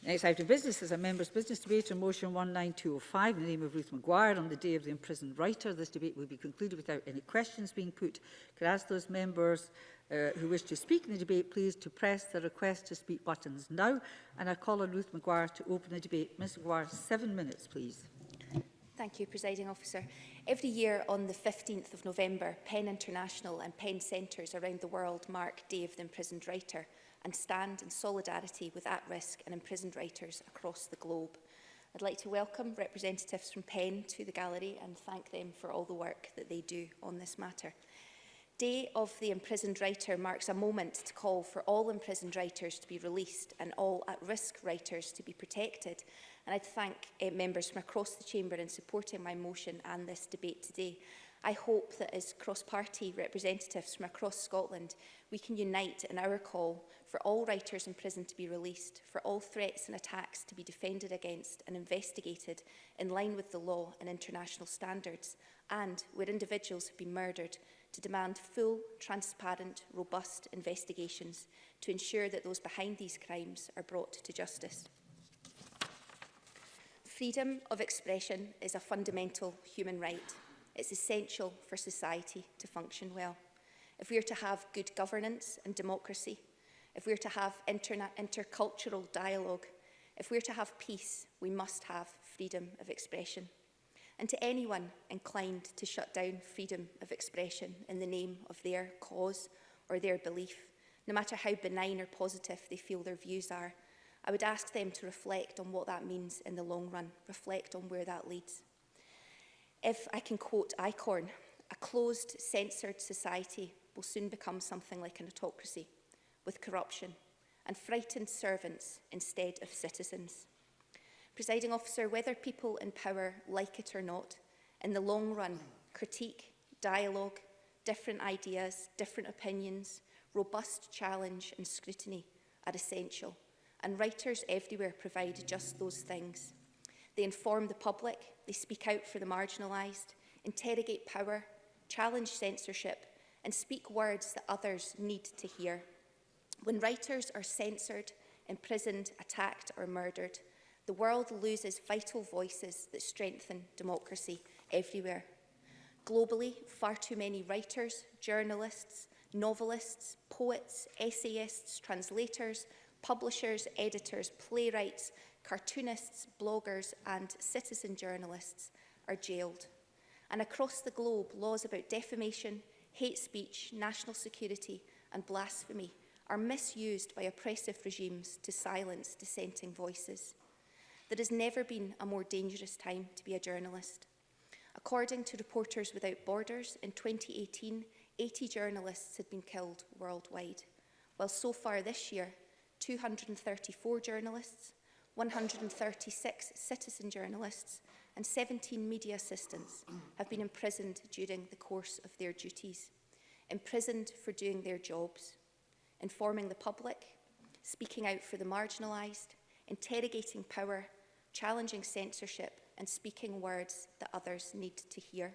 Next item of business is a members' business debate on motion 19205 in the name of Ruth Maguire on the day of the imprisoned writer. This debate will be concluded without any questions being put. Could I ask those members who wish to speak in the debate, please, to press the request to speak buttons now. And I call on Ruth Maguire to open the debate. Ms Maguire, 7 minutes, please. Thank you, Presiding Officer. Every year on the 15th of November, PEN International and PEN centres around the world mark Day of the Imprisoned Writer and stand in solidarity with at-risk and imprisoned writers across the globe. I'd like to welcome representatives from PEN to the gallery and thank them for all the work that they do on this matter. Day of the Imprisoned Writer marks a moment to call for all imprisoned writers to be released and all at-risk writers to be protected. And I'd thank members from across the Chamber in supporting my motion and this debate today. I hope that as cross-party representatives from across Scotland, we can unite in our call for all writers in prison to be released, for all threats and attacks to be defended against and investigated in line with the law and international standards, and where individuals have been murdered, to demand full, transparent, robust investigations to ensure that those behind these crimes are brought to justice. Freedom of expression is a fundamental human right. It's essential for society to function well. If we are to have good governance and democracy, if we are to have intercultural dialogue, if we are to have peace, we must have freedom of expression. And to anyone inclined to shut down freedom of expression in the name of their cause or their belief, no matter how benign or positive they feel their views are, I would ask them to reflect on what that means in the long run, reflect on where that leads. If I can quote Eichhorn, a closed, censored society will soon become something like an autocracy, with corruption and frightened servants instead of citizens. Presiding Officer, whether people in power like it or not, in the long run, critique, dialogue, different ideas, different opinions, robust challenge and scrutiny are essential, and writers everywhere provide just those things. They inform the public, they speak out for the marginalised, interrogate power, challenge censorship, and speak words that others need to hear. When writers are censored, imprisoned, attacked or murdered, the world loses vital voices that strengthen democracy everywhere. Globally, far too many writers, journalists, novelists, poets, essayists, translators, publishers, editors, playwrights, cartoonists, bloggers and citizen journalists are jailed. And across the globe, laws about defamation, hate speech, national security and blasphemy are misused by oppressive regimes to silence dissenting voices. There has never been a more dangerous time to be a journalist. According to Reporters Without Borders, in 2018, 80 journalists had been killed worldwide, while so far this year, 234 journalists, 136 citizen journalists and 17 media assistants have been imprisoned during the course of their duties, imprisoned for doing their jobs, informing the public, speaking out for the marginalised, interrogating power, challenging censorship and speaking words that others need to hear.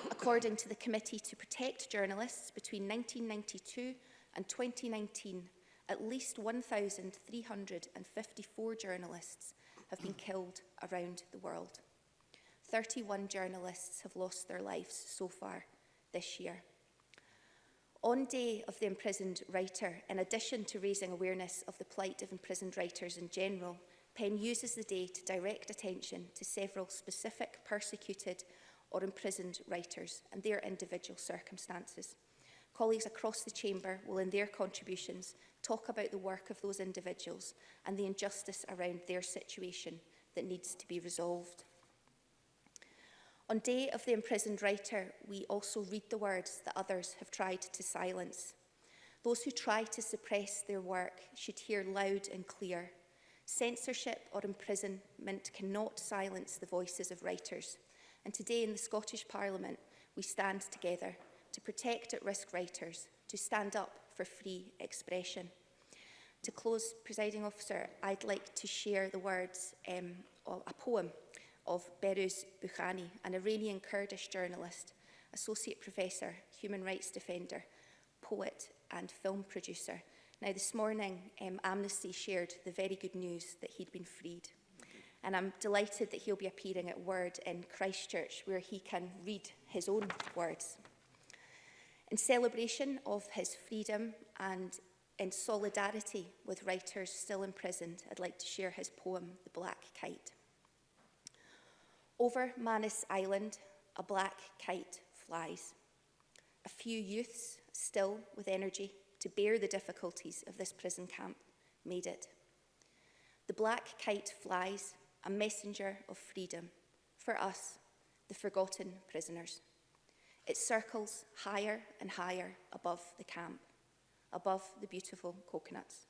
According to the Committee to Protect Journalists, between 1992 and 2019, at least 1,354 journalists have been killed around the world. 31 journalists have lost their lives so far this year. On Day of the Imprisoned Writer, in addition to raising awareness of the plight of imprisoned writers in general, PEN uses the day to direct attention to several specific persecuted or imprisoned writers and their individual circumstances. Colleagues across the Chamber will, in their contributions, talk about the work of those individuals and the injustice around their situation that needs to be resolved. On Day of the Imprisoned Writer, we also read the words that others have tried to silence. Those who try to suppress their work should hear loud and clear. Censorship or imprisonment cannot silence the voices of writers. And today in the Scottish Parliament, we stand together to protect at-risk writers, to stand up for free expression. To close, Presiding Officer, I'd like to share the words of a poem of Behruz Bukhani, an Iranian Kurdish journalist, associate professor, human rights defender, poet and film producer, Now, this morning, Amnesty shared the very good news that he'd been freed. And I'm delighted that he'll be appearing at Word in Christchurch, where he can read his own words. In celebration of his freedom and in solidarity with writers still imprisoned, I'd like to share his poem, The Black Kite. Over Manus Island, a black kite flies. A few youths, still with energy to bear the difficulties of this prison camp, made it. The black kite flies, a messenger of freedom for us, the forgotten prisoners. It circles higher and higher above the camp, above the beautiful coconuts.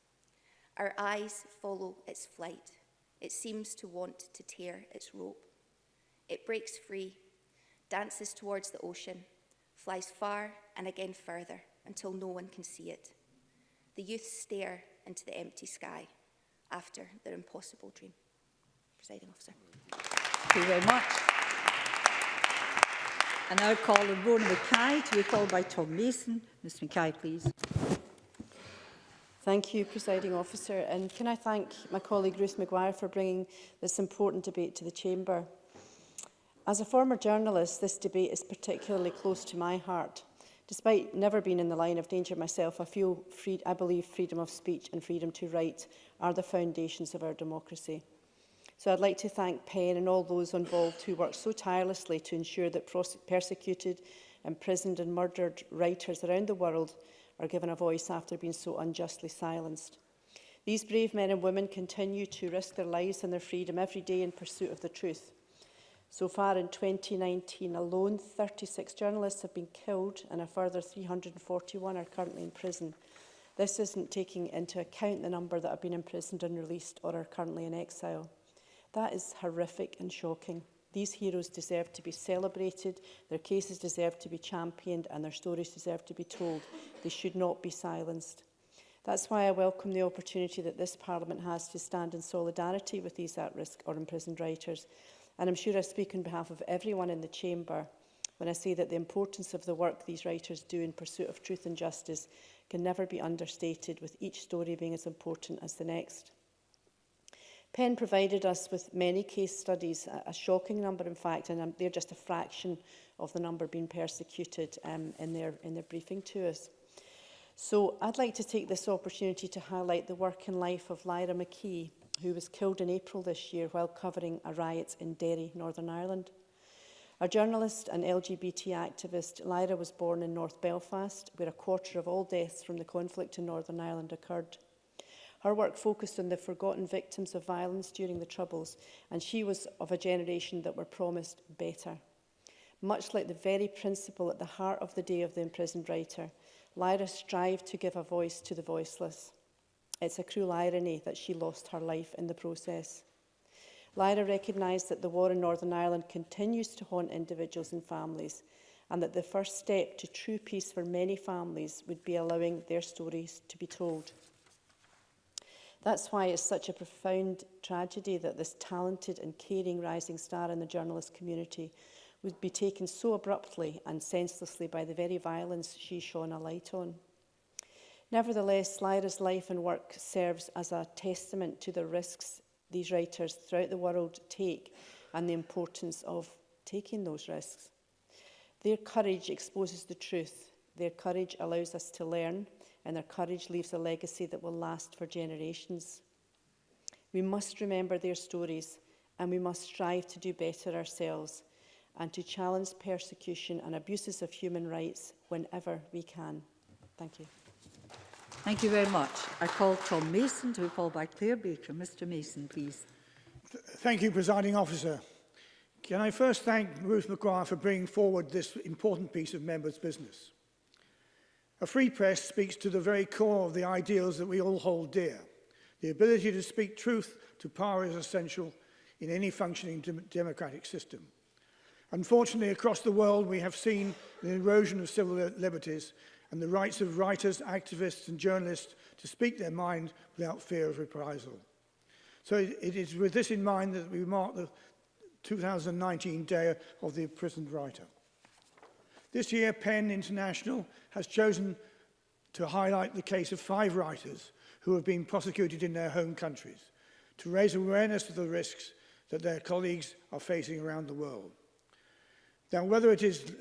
Our eyes follow its flight. It seems to want to tear its rope. It breaks free, dances towards the ocean, flies far and again further until no one can see it. The youth stare into the empty sky after their impossible dream. Presiding Officer. Thank you very much. I now call on Rona Mackay to be followed by Tom Mason. Ms Mackay, please. Thank you, Presiding Officer. And can I thank my colleague Ruth Maguire for bringing this important debate to the Chamber. As a former journalist, this debate is particularly close to my heart. Despite never being in the line of danger myself, I believe freedom of speech and freedom to write are the foundations of our democracy. So I'd like to thank PEN and all those involved who work so tirelessly to ensure that persecuted, imprisoned and murdered writers around the world are given a voice after being so unjustly silenced. These brave men and women continue to risk their lives and their freedom every day in pursuit of the truth. So far in 2019 alone, 36 journalists have been killed and a further 341 are currently in prison. This isn't taking into account the number that have been imprisoned and released or are currently in exile. That is horrific and shocking. These heroes deserve to be celebrated, their cases deserve to be championed and their stories deserve to be told. They should not be silenced. That's why I welcome the opportunity that this Parliament has to stand in solidarity with these at-risk or imprisoned writers. And I'm sure I speak on behalf of everyone in the Chamber when I say that the importance of the work these writers do in pursuit of truth and justice can never be understated, with each story being as important as the next. PEN provided us with many case studies, a shocking number in fact, and they're just a fraction of the number being persecuted in their briefing to us. So I'd like to take this opportunity to highlight the work and life of Lyra McKee, who was killed in April this year while covering a riot in Derry, Northern Ireland. A journalist and LGBT activist, Lyra was born in North Belfast, where a quarter of all deaths from the conflict in Northern Ireland occurred. Her work focused on the forgotten victims of violence during the Troubles, and she was of a generation that were promised better. Much like the very principle at the heart of the Day of the Imprisoned Writer, Lyra strived to give a voice to the voiceless. It's a cruel irony that she lost her life in the process. Lyra recognised that the war in Northern Ireland continues to haunt individuals and families, and that the first step to true peace for many families would be allowing their stories to be told. That's why it's such a profound tragedy that this talented and caring rising star in the journalist community would be taken so abruptly and senselessly by the very violence she shone a light on. Nevertheless, Lyra's life and work serves as a testament to the risks these writers throughout the world take and the importance of taking those risks. Their courage exposes the truth. Their courage allows us to learn, and their courage leaves a legacy that will last for generations. We must remember their stories, and we must strive to do better ourselves and to challenge persecution and abuses of human rights whenever we can. Thank you. Thank you very much. I call Tom Mason to be followed by Claire Baker. Mr Mason, please. Thank you, Presiding Officer. Can I first thank Ruth Maguire for bringing forward this important piece of members' business. A free press speaks to the very core of the ideals that we all hold dear. The ability to speak truth to power is essential in any functioning democratic system. Unfortunately, across the world, we have seen an erosion of civil liberties and the rights of writers, activists and journalists to speak their mind without fear of reprisal. So it is with this in mind that we mark the 2019 Day of the Imprisoned Writer. This year, PEN International has chosen to highlight the case of 5 writers who have been prosecuted in their home countries, to raise awareness of the risks that their colleagues are facing around the world. Now, whether it is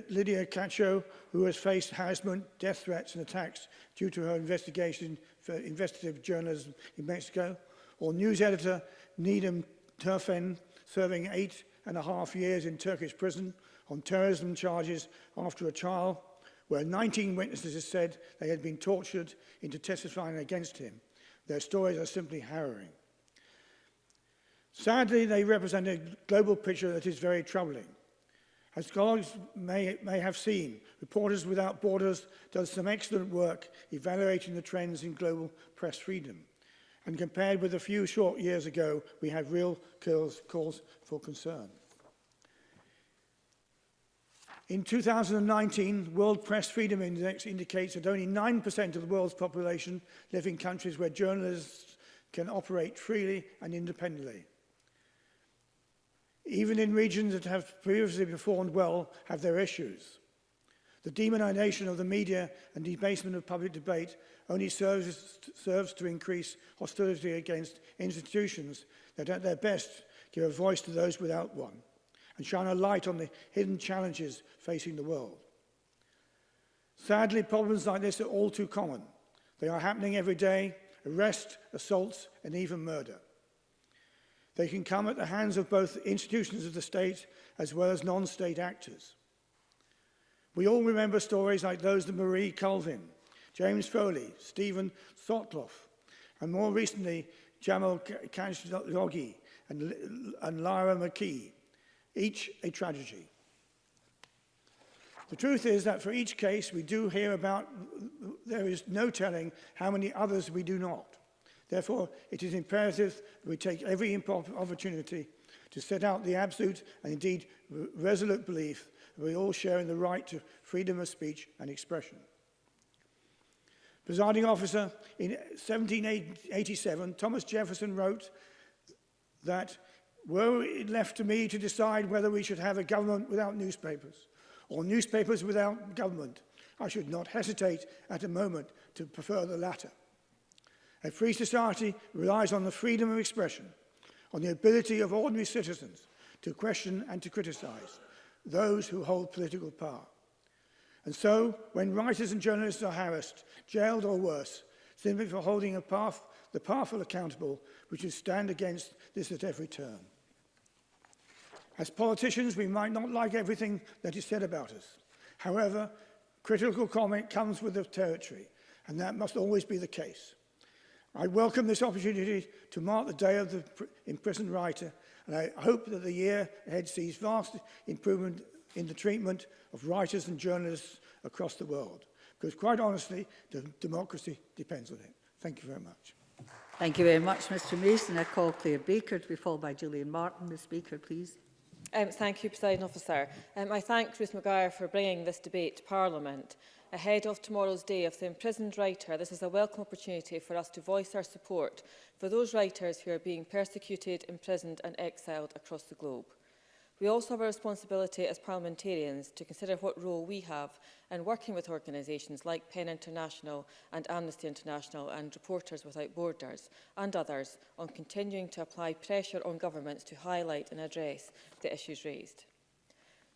Lydia Cacho, who has faced harassment, death threats and attacks due to her investigation for investigative journalism in Mexico, or news editor Needham Turfen, serving 8.5 years in Turkish prison on terrorism charges after a trial where 19 witnesses said they had been tortured into testifying against him. Their stories are simply harrowing. Sadly, they represent a global picture that is very troubling. As colleagues may have seen, Reporters Without Borders does some excellent work evaluating the trends in global press freedom. And compared with a few short years ago, we have real cause for concern. In 2019, World Press Freedom Index indicates that only 9% of the world's population live in countries where journalists can operate freely and independently. Even in regions that have previously performed well, have their issues. The demonization of the media and debasement of public debate only serves to increase hostility against institutions that at their best give a voice to those without one and shine a light on the hidden challenges facing the world. Sadly, problems like this are all too common. They are happening every day: arrests, assaults, and even murder. They can come at the hands of both institutions of the state as well as non-state actors. We all remember stories like those of Marie Colvin, James Foley, Stephen Sotloff, and more recently, Jamal Khashoggi and Lyra McKee, each a tragedy. The truth is that for each case we do hear about, there is no telling how many others we do not. Therefore, it is imperative that we take every opportunity to set out the absolute and indeed resolute belief that we all share in the right to freedom of speech and expression. Presiding officer, in 1787, Thomas Jefferson wrote that, "Were it left to me to decide whether we should have a government without newspapers or newspapers without government, I should not hesitate at a moment to prefer the latter. A free society relies on the freedom of expression, on the ability of ordinary citizens to question and to criticize those who hold political power. And so, when writers and journalists are harassed, jailed or worse, simply for holding the powerful accountable, we should stand against this at every turn. As politicians, we might not like everything that is said about us. However, critical comment comes with the territory, and that must always be the case. I welcome this opportunity to mark the day of the imprisoned writer, and I hope that the year ahead sees vast improvement in the treatment of writers and journalists across the world, because quite honestly, democracy depends on it. Thank you very much. Thank you very much, Mr Mason. I call Claire Baker to be followed by Gillian Martin. Ms Baker, please. Thank you, Presiding Officer. I thank Ruth Maguire for bringing this debate to Parliament. Ahead of tomorrow's Day of the Imprisoned Writer, this is a welcome opportunity for us to voice our support for those writers who are being persecuted, imprisoned and exiled across the globe. We also have a responsibility as parliamentarians to consider what role we have in working with organisations like PEN International and Amnesty International and Reporters Without Borders and others on continuing to apply pressure on governments to highlight and address the issues raised.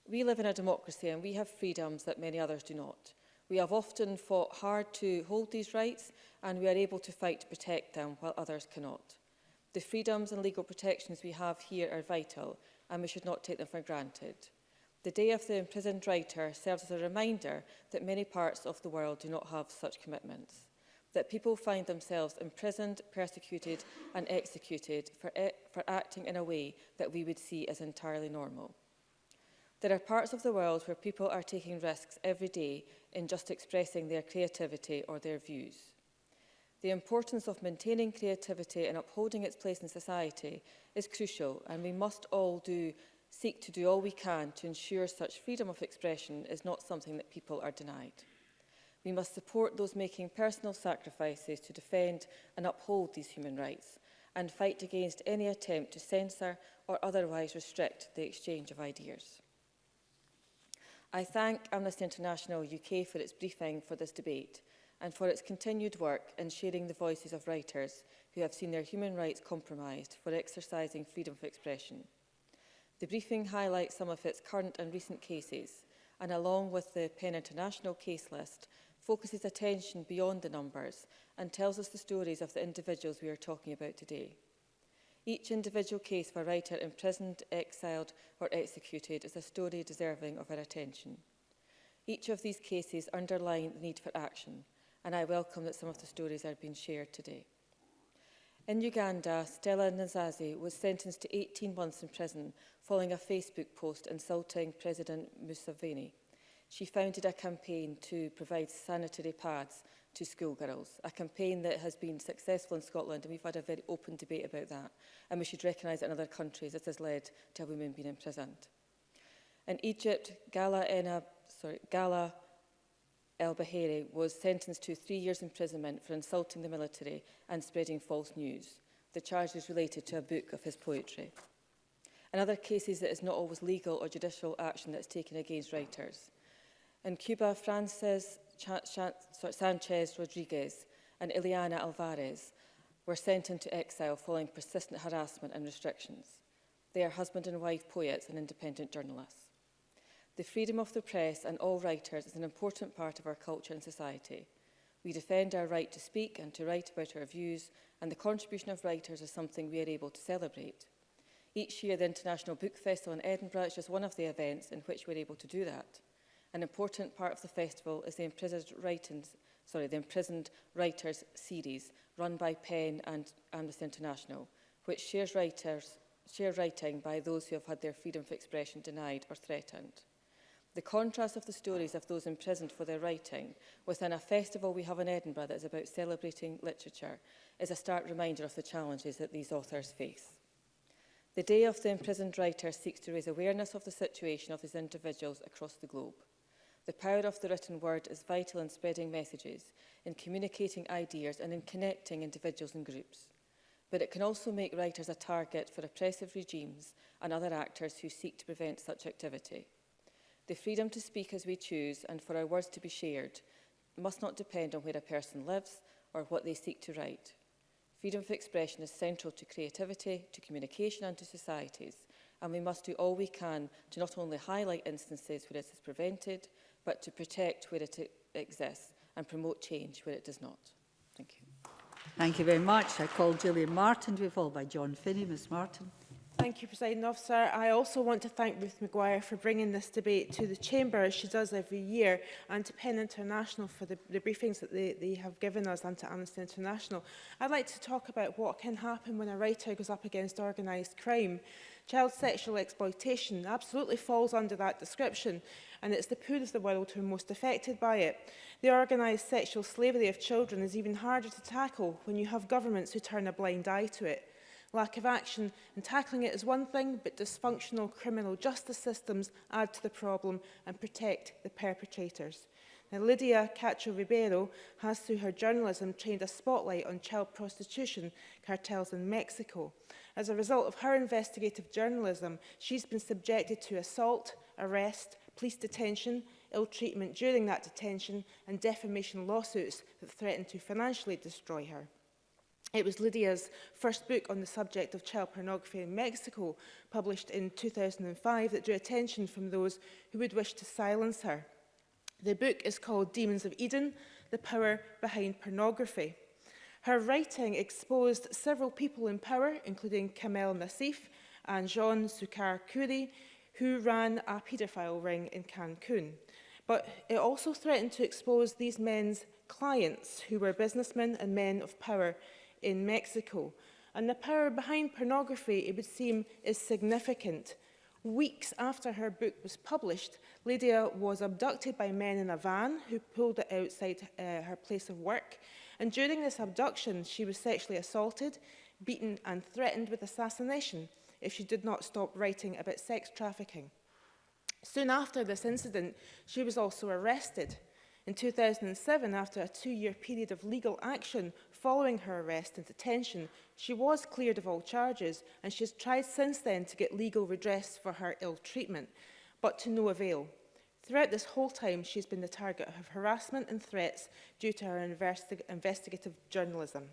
We live in a democracy and we have freedoms that many others do not. We have often fought hard to hold these rights and we are able to fight to protect them while others cannot. The freedoms and legal protections we have here are vital and we should not take them for granted. The Day of the Imprisoned Writer serves as a reminder that many parts of the world do not have such commitments, that people find themselves imprisoned, persecuted and executed for acting in a way that we would see as entirely normal. There are parts of the world where people are taking risks every day in just expressing their creativity or their views. The importance of maintaining creativity and upholding its place in society is crucial, and we must all seek to do all we can to ensure such freedom of expression is not something that people are denied. We must support those making personal sacrifices to defend and uphold these human rights and fight against any attempt to censor or otherwise restrict the exchange of ideas. I thank Amnesty International UK for its briefing for this debate. and for its continued work in sharing the voices of writers who have seen their human rights compromised for exercising freedom of expression. The briefing highlights some of its current and recent cases, and along with the PEN International case list, focuses attention beyond the numbers and tells us the stories of the individuals we are talking about today. Each individual case of a writer imprisoned, exiled or executed is a story deserving of our attention. Each of these cases underline the need for action, and I welcome that some of the stories are being shared today. In Uganda, Stella Nzazi was sentenced to 18 months in prison following a Facebook post insulting President Museveni. She founded a campaign to provide sanitary pads to schoolgirls, a campaign that has been successful in Scotland, and we've had a very open debate about that. And we should recognise that in other countries this has led to women being imprisoned. In Egypt, Gala El-Bahiri was sentenced to 3 years imprisonment for insulting the military and spreading false news. The charge is related to a book of his poetry. In other cases, it is not always legal or judicial action that is taken against writers. In Cuba, Frances Sanchez Rodriguez and Ileana Alvarez were sentenced to exile following persistent harassment and restrictions. They are husband and wife poets and independent journalists. The freedom of the press and all writers is an important part of our culture and society. We defend our right to speak and to write about our views, and the contribution of writers is something we are able to celebrate. Each year, the International Book Festival in Edinburgh is just one of the events in which we are able to do that. An important part of the festival is the Imprisoned Writers series, run by PEN and Amnesty International, which shares writing by those who have had their freedom of expression denied or threatened. The contrast of the stories of those imprisoned for their writing within a festival we have in Edinburgh that is about celebrating literature is a stark reminder of the challenges that these authors face. The Day of the Imprisoned Writer seeks to raise awareness of the situation of these individuals across the globe. The power of the written word is vital in spreading messages, in communicating ideas and in connecting individuals and groups. But it can also make writers a target for oppressive regimes and other actors who seek to prevent such activity. The freedom to speak as we choose and for our words to be shared must not depend on where a person lives or what they seek to write. Freedom of expression is central to creativity, to communication and to societies, and we must do all we can to not only highlight instances where it is prevented, but to protect where it exists and promote change where it does not. Thank you. Thank you very much. I call Gillian Martin to be followed by John Finney. Ms Martin. Thank you, Presiding Officer. I also want to thank Ruth Maguire for bringing this debate to the Chamber, as she does every year, and to PEN International for the briefings that they have given us, and to Amnesty International. I'd like to talk about what can happen when a writer goes up against organised crime. Child sexual exploitation absolutely falls under that description, and it's the poor of the world who are most affected by it. The organised sexual slavery of children is even harder to tackle when you have governments who turn a blind eye to it. Lack of action in tackling it is one thing, but dysfunctional criminal justice systems add to the problem and protect the perpetrators. Now, Lydia Cacho Ribeiro has, through her journalism, trained a spotlight on child prostitution cartels in Mexico. As a result of her investigative journalism, she's been subjected to assault, arrest, police detention, ill treatment during that detention, and defamation lawsuits that threaten to financially destroy her. It was Lydia's first book on the subject of child pornography in Mexico, published in 2005, that drew attention from those who would wish to silence her. The book is called Demons of Eden, The Power Behind Pornography. Her writing exposed several people in power, including Kamel Nassif and Jean Sukar Kuri, who ran a paedophile ring in Cancun. But it also threatened to expose these men's clients, who were businessmen and men of power in Mexico. And the power behind pornography, it would seem, is significant. Weeks after her book was published, Lydia was abducted by men in a van who pulled it outside her place of work. And during this abduction, she was sexually assaulted, beaten and threatened with assassination if she did not stop writing about sex trafficking. Soon after this incident, she was also arrested. In 2007, after a 2-year period of legal action following her arrest and detention, she was cleared of all charges, and she has tried since then to get legal redress for her ill treatment, but to no avail. Throughout this whole time, she's been the target of harassment and threats due to her investigative journalism.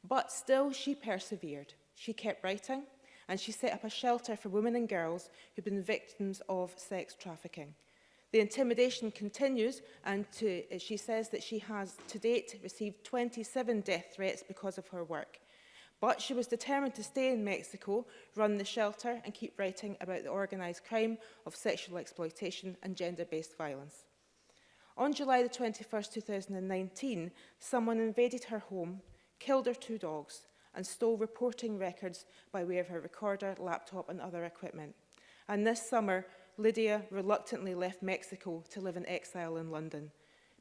But still, she persevered. She kept writing, and she set up a shelter for women and girls who've been victims of sex trafficking. The intimidation continues, and she says that she has to date received 27 death threats because of her work. But she was determined to stay in Mexico, run the shelter, and keep writing about the organised crime of sexual exploitation and gender-based violence. On July the 21st, 2019, someone invaded her home, killed her 2 dogs, and stole reporting records by way of her recorder, laptop, and other equipment. And this summer, Lydia reluctantly left Mexico to live in exile in London,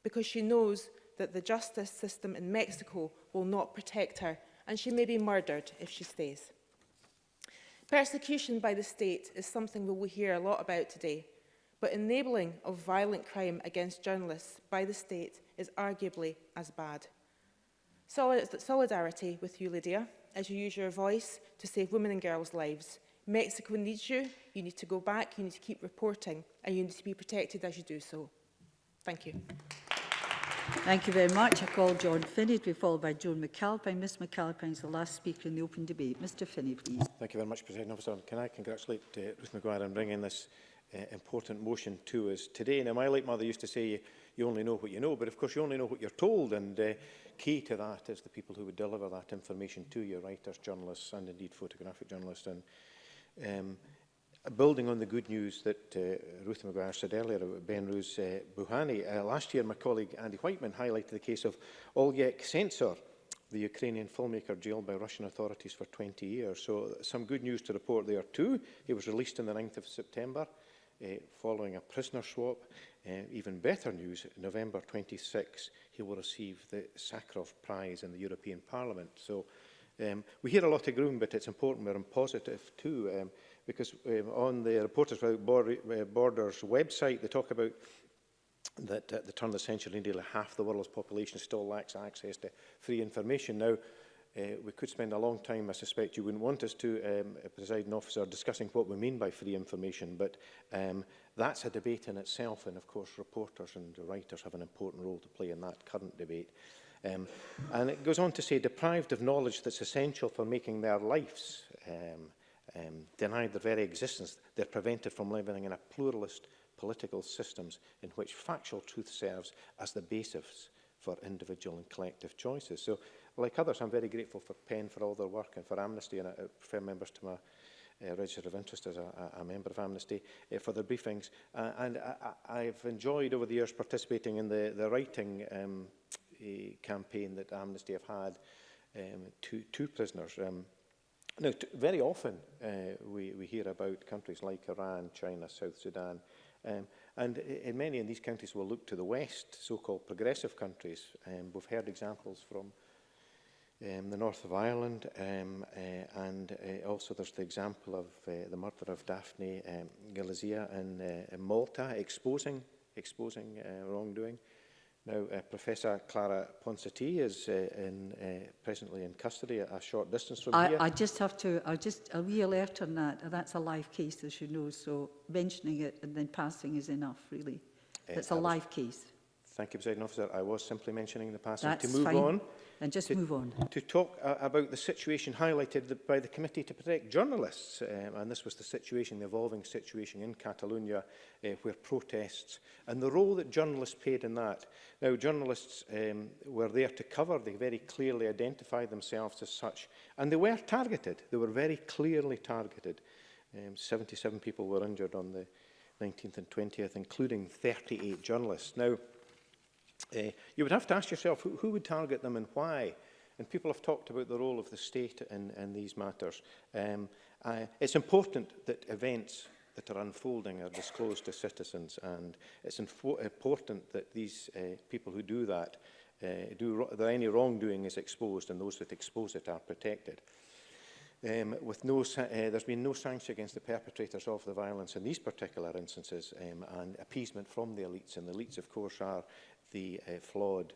because she knows that the justice system in Mexico will not protect her, and she may be murdered if she stays. Persecution by the state is something we will hear a lot about today, but enabling of violent crime against journalists by the state is arguably as bad. Solidarity with you, Lydia, as you use your voice to save women and girls' lives. Mexico needs you. You need to go back, you need to keep reporting, and you need to be protected as you do so. Thank you. Thank you very much. I call John Finney to be followed by Joan McAlpine. Ms McAlpine is the last speaker in the open debate. Mr Finney, please. Thank you very much, President Officer. Can I congratulate Ruth Maguire on bringing this important motion to us today? Now, my late mother used to say, you only know what you know, but of course you only know what you're told, and key to that is the people who would deliver that information to you, writers, journalists, and indeed photographic journalists. And building on the good news that Ruth Maguire said earlier about Benruz Buhani, last year my colleague Andy Whiteman highlighted the case of Oleg Sentsov, the Ukrainian filmmaker jailed by Russian authorities for 20 years. So some good news to report there too. He was released on the 9th of September following a prisoner swap. Even better news, November 26, he will receive the Sakharov Prize in the European Parliament. So we hear a lot of gloom, but it's important we're positive too, because on the Reporters Without Borders website, they talk about that at the turn of the century, nearly half the world's population still lacks access to free information. Now, we could spend a long time, I suspect you wouldn't want us to, Presiding Officer, discussing what we mean by free information, but that's a debate in itself, and of course reporters and writers have an important role to play in that current debate. And it goes on to say, deprived of knowledge that's essential for making their lives, denied their very existence, they're prevented from living in a pluralist political systems in which factual truth serves as the basis for individual and collective choices. So, like others, I'm very grateful for PEN for all their work and for Amnesty, and I prefer members to my register of interest as a member of Amnesty for their briefings. And I've enjoyed over the years participating in the writing campaign that Amnesty have had to prisoners. Now, very often we hear about countries like Iran, China, South Sudan, and in many of these countries will look to the West, so-called progressive countries. We've heard examples from the north of Ireland, and also there's the example of the murder of Daphne Galizia in Malta, exposing wrongdoing. Now, Professor Clara Ponsati is presently in custody a short distance from here. I just have to, a wee alert on that. That's a live case, as you know, so mentioning it and then passing is enough, really. It's a live case. Thank you, Presiding Officer. I was simply mentioning the passing. That's to move fine. on. And just move on. To talk about the situation highlighted by the Committee to Protect Journalists, and this was the situation, the evolving situation in Catalonia, where protests, and the role that journalists played in that. Now, journalists were there to cover, they very clearly identified themselves as such, and they were targeted, they were very clearly targeted. 77 people were injured on the 19th and 20th, including 38 journalists. Now, you would have to ask yourself who would target them and why. And people have talked about the role of the state in these matters. It's important that events that are unfolding are disclosed to citizens, and it's important that these people who do that, that any wrongdoing is exposed and those that expose it are protected. There's been no sanction against the perpetrators of the violence in these particular instances, and appeasement from the elites. And the elites, of course, are the flawed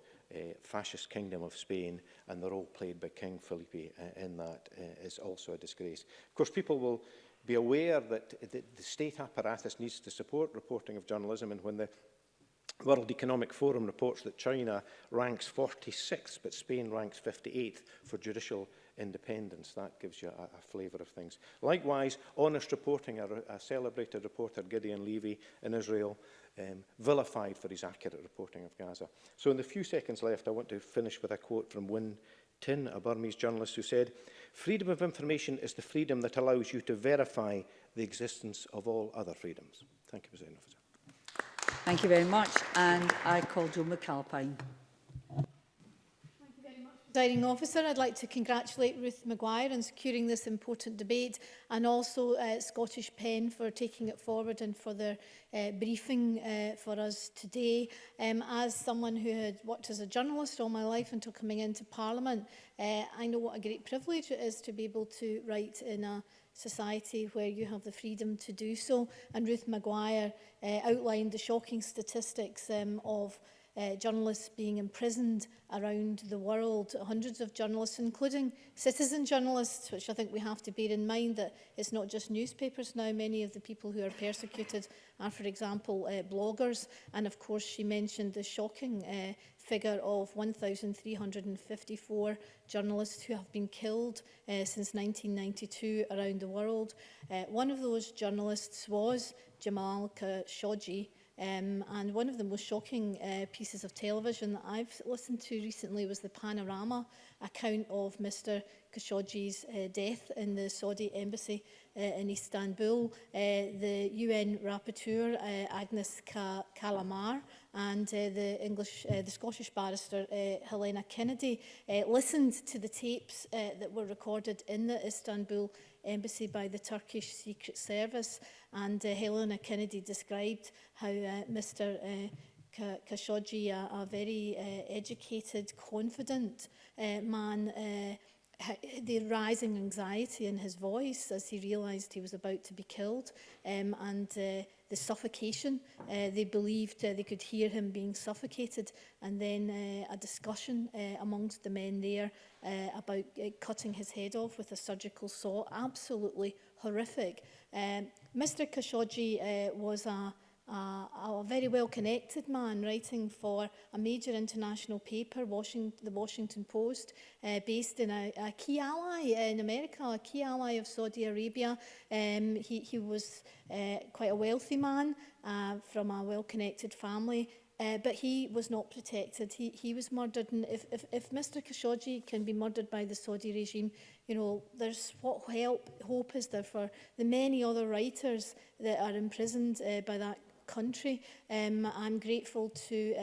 fascist kingdom of Spain, and the role played by King Felipe in that is also a disgrace. Of course, people will be aware that the state apparatus needs to support reporting of journalism, and when the World Economic Forum reports that China ranks 46th, but Spain ranks 58th for judicial independence, that gives you a flavour of things. Likewise, honest reporting, a celebrated reporter, Gideon Levy, in Israel, vilified for his accurate reporting of Gaza. So in the few seconds left, I want to finish with a quote from Win Tin, a Burmese journalist, who said, "Freedom of information is the freedom that allows you to verify the existence of all other freedoms." Thank you, President Officer. Thank you very much. And I call Joe McAlpine. Presiding Officer, I'd like to congratulate Ruth Maguire on securing this important debate, and also Scottish Pen for taking it forward and for their briefing for us today. As someone who had worked as a journalist all my life until coming into Parliament, I know what a great privilege it is to be able to write in a society where you have the freedom to do so. And Ruth Maguire outlined the shocking statistics of journalists being imprisoned around the world. Hundreds of journalists, including citizen journalists, which I think we have to bear in mind that it's not just newspapers now. Many of the people who are persecuted are, for example, bloggers. And of course, she mentioned the shocking figure of 1,354 journalists who have been killed since 1992 around the world. One of those journalists was Jamal Khashoggi. And one of the most shocking pieces of television that I've listened to recently was the Panorama account of Mr Khashoggi's death in the Saudi embassy in Istanbul. The UN rapporteur, Agnes Kalamar, and the Scottish barrister, Helena Kennedy, listened to the tapes that were recorded in the Istanbul embassy by the Turkish Secret Service, and Helena Kennedy described how Mr Khashoggi, a very educated, confident man, the rising anxiety in his voice as he realised he was about to be killed, and the suffocation. They believed they could hear him being suffocated, and then a discussion amongst the men there about cutting his head off with a surgical saw. Absolutely horrific. Mr Khashoggi was a very well-connected man, writing for a major international paper, the Washington Post, based in a key ally in America, a key ally of Saudi Arabia. He was quite a wealthy man from a well-connected family, but he was not protected. He was murdered, and if Mr Khashoggi can be murdered by the Saudi regime, you know, what hope is there for the many other writers that are imprisoned by that country? I'm grateful to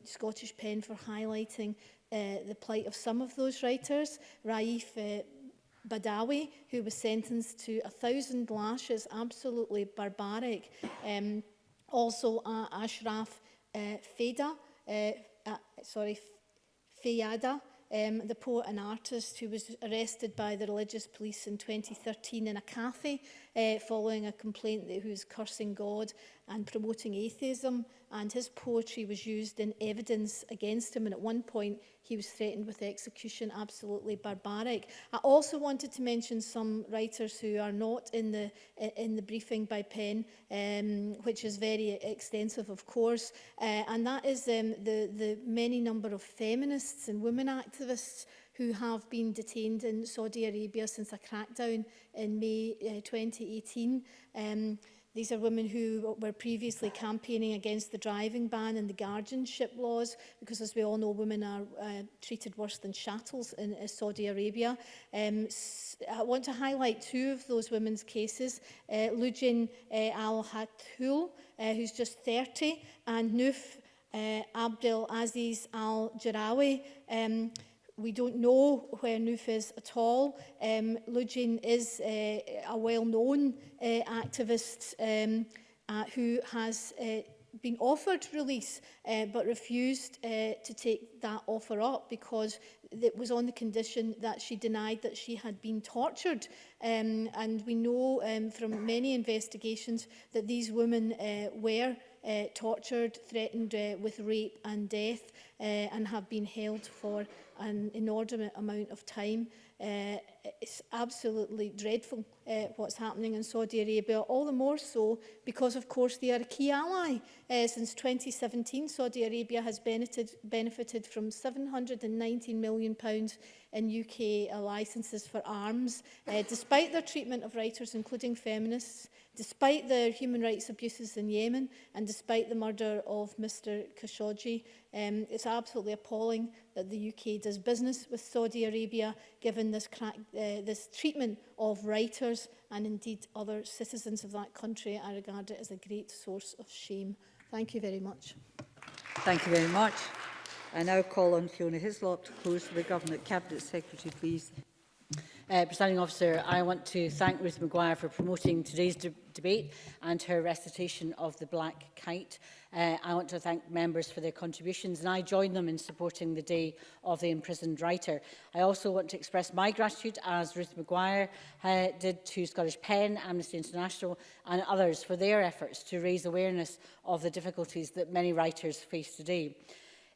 Scottish Pen for highlighting the plight of some of those writers. Raif Badawi, who was sentenced to 1,000 lashes, absolutely barbaric. Also Ashraf Fayada, the poet and artist who was arrested by the religious police in 2013 in a cafe following a complaint that he was cursing God and promoting atheism, and his poetry was used in evidence against him, and at one point he was threatened with execution. Absolutely barbaric. I also wanted to mention some writers who are not in the briefing by Pen, which is very extensive, of course, and that is the many number of feminists and women activists who have been detained in Saudi Arabia since a crackdown in May 2018. These are women who were previously campaigning against the driving ban and the guardianship laws, because, as we all know, women are treated worse than chattels in Saudi Arabia. I want to highlight two of those women's cases. Lujin Al-Hatul, who's just 30, and Nouf Abdel Aziz Al-Jarawi. We don't know where Nouf is at all. Lujin is a well-known activist who has been offered release but refused to take that offer up because it was on the condition that she denied that she had been tortured. And we know from many investigations that these women were tortured, threatened with rape and death, and have been held for an inordinate amount of time. it's absolutely dreadful what's happening in Saudi Arabia, all the more so because, of course, they are a key ally. Since 2017, Saudi Arabia has benefited from £719 million in UK licences for arms, despite their treatment of writers, including feminists, despite the human rights abuses in Yemen, and despite the murder of Mr Khashoggi. It's absolutely appalling that the UK does business with Saudi Arabia, given this treatment of writers and indeed other citizens of that country. I regard it as a great source of shame. Thank you very much. Thank you very much. I now call on Fiona Hislop to close for the Government. Cabinet Secretary, please. Presiding Officer, I want to thank Ruth Maguire for promoting today's debate and her recitation of the Black Kite. I want to thank members for their contributions, and I join them in supporting the Day of the Imprisoned Writer. I also want to express my gratitude, as Ruth Maguire did, to Scottish Pen, Amnesty International and others for their efforts to raise awareness of the difficulties that many writers face today.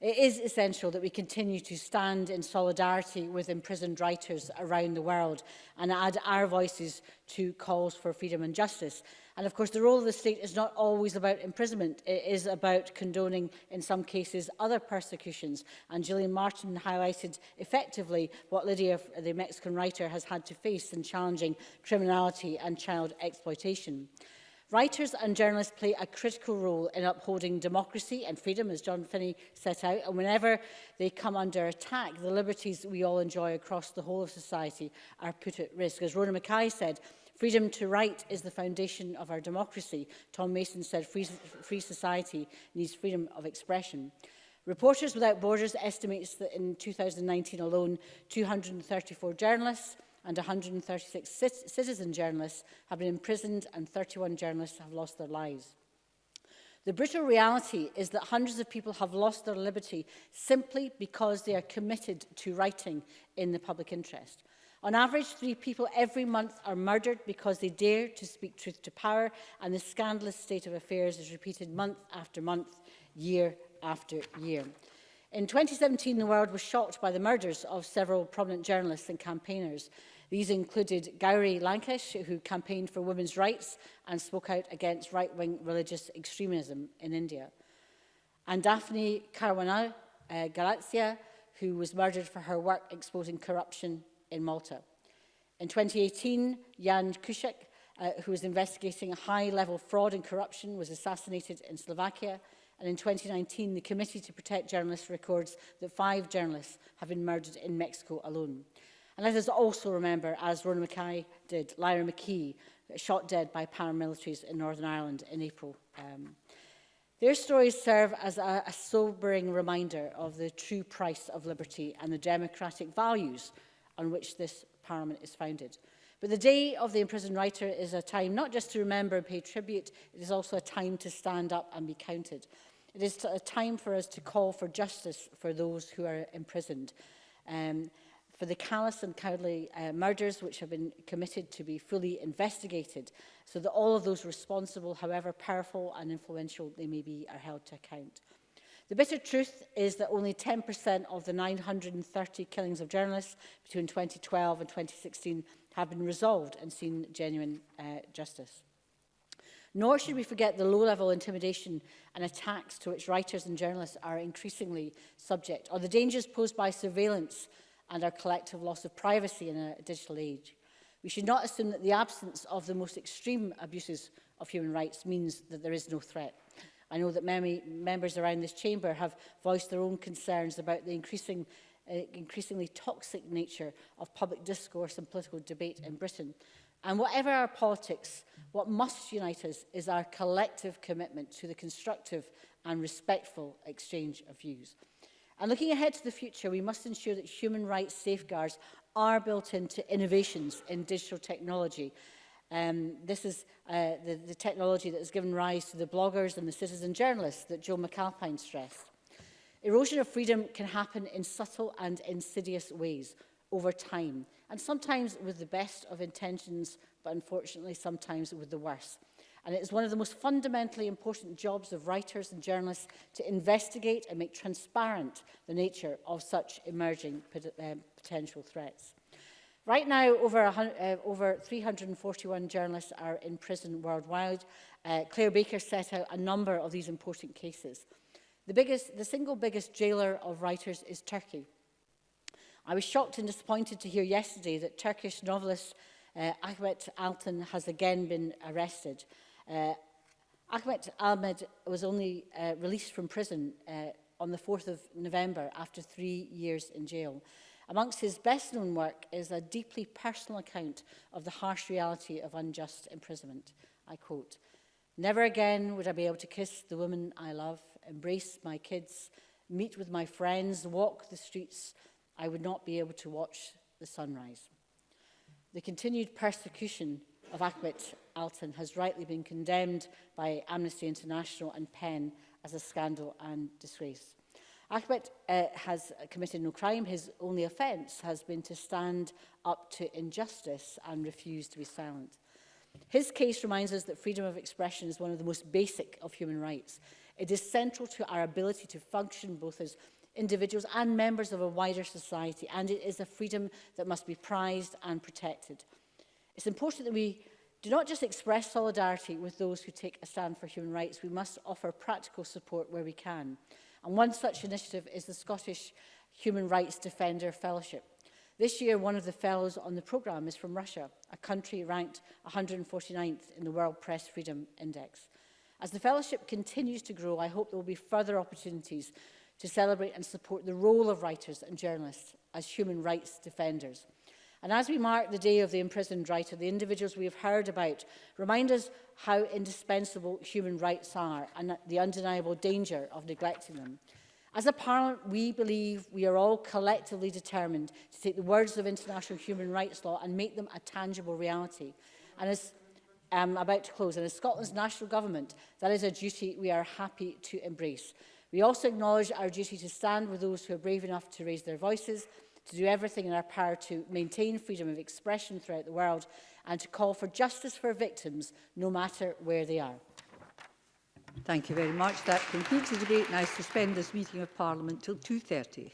It is essential that we continue to stand in solidarity with imprisoned writers around the world and add our voices to calls for freedom and justice. And of course, the role of the state is not always about imprisonment. It is about condoning, in some cases, other persecutions. And Gillian Martin highlighted effectively what Lydia, the Mexican writer, has had to face in challenging criminality and child exploitation. Writers and journalists play a critical role in upholding democracy and freedom, as John Finney set out, and whenever they come under attack, the liberties we all enjoy across the whole of society are put at risk. As Rona Mackay said, freedom to write is the foundation of our democracy. Tom Mason said, free society needs freedom of expression. Reporters Without Borders estimates that in 2019 alone, 234 journalists and 136 citizen journalists have been imprisoned and 31 journalists have lost their lives. The brutal reality is that hundreds of people have lost their liberty simply because they are committed to writing in the public interest. On average, 3 people every month are murdered because they dare to speak truth to power, and the scandalous state of affairs is repeated month after month, year after year. In 2017, the world was shocked by the murders of several prominent journalists and campaigners. These included Gauri Lankesh, who campaigned for women's rights and spoke out against right-wing religious extremism in India, and Daphne Caruana Galizia, who was murdered for her work exposing corruption in Malta. In 2018, Jan Kuciak, who was investigating a high-level fraud and corruption, was assassinated in Slovakia. And in 2019, the Committee to Protect Journalists records that 5 journalists have been murdered in Mexico alone. And let us also remember, as Rona Mackay did, Lyra McKee, shot dead by paramilitaries in Northern Ireland in April. Their stories serve as a sobering reminder of the true price of liberty and the democratic values on which this Parliament is founded. But the Day of the Imprisoned Writer is a time not just to remember and pay tribute, it is also a time to stand up and be counted. It is a time for us to call for justice for those who are imprisoned, for the callous and cowardly murders which have been committed to be fully investigated, so that all of those responsible, however powerful and influential they may be, are held to account. The bitter truth is that only 10% of the 930 killings of journalists between 2012 and 2016 have been resolved and seen genuine justice. Nor should we forget the low-level intimidation and attacks to which writers and journalists are increasingly subject, or the dangers posed by surveillance and our collective loss of privacy in a digital age. We should not assume that the absence of the most extreme abuses of human rights means that there is no threat. I know that many members around this chamber have voiced their own concerns about the increasingly toxic nature of public discourse and political debate in Britain. And whatever our politics, what must unite us is our collective commitment to the constructive and respectful exchange of views. And looking ahead to the future, we must ensure that human rights safeguards are built into innovations in digital technology. This is the technology that has given rise to the bloggers and the citizen journalists that Joe McAlpine stressed. Erosion of freedom can happen in subtle and insidious ways over time, and sometimes with the best of intentions, but unfortunately sometimes with the worst. And it is one of the most fundamentally important jobs of writers and journalists to investigate and make transparent the nature of such emerging potential threats. Right now, over 341 journalists are in prison worldwide. Claire Baker set out a number of these important cases. The single biggest jailer of writers is Turkey. I was shocked and disappointed to hear yesterday that Turkish novelist Ahmet Altan has again been arrested. Ahmet Ahmed was only released from prison on the 4th of November after 3 years in jail. Amongst his best-known work is a deeply personal account of the harsh reality of unjust imprisonment. I quote, "Never again would I be able to kiss the woman I love, embrace my kids, meet with my friends, walk the streets. I would not be able to watch the sunrise." The continued persecution of Ahmet Altan has rightly been condemned by Amnesty International and PEN as a scandal and disgrace. Ahmet has committed no crime. His only offence has been to stand up to injustice and refuse to be silent. His case reminds us that freedom of expression is one of the most basic of human rights. It is central to our ability to function both as individuals and members of a wider society, and it is a freedom that must be prized and protected. It's important that we do not just express solidarity with those who take a stand for human rights, we must offer practical support where we can. And one such initiative is the Scottish Human Rights Defender Fellowship. This year, one of the fellows on the programme is from Russia, a country ranked 149th in the World Press Freedom Index. As the fellowship continues to grow, I hope there will be further opportunities to celebrate and support the role of writers and journalists as human rights defenders. And as we mark the day of the imprisoned writer, the individuals we have heard about remind us how indispensable human rights are and the undeniable danger of neglecting them. As a Parliament, we believe we are all collectively determined to take the words of international human rights law and make them a tangible reality. And as I'm about to close, and as Scotland's national government, that is a duty we are happy to embrace. We also acknowledge our duty to stand with those who are brave enough to raise their voices, to do everything in our power to maintain freedom of expression throughout the world, and to call for justice for victims, no matter where they are. Thank you very much. That concludes the debate, and I suspend this meeting of Parliament till 2:30.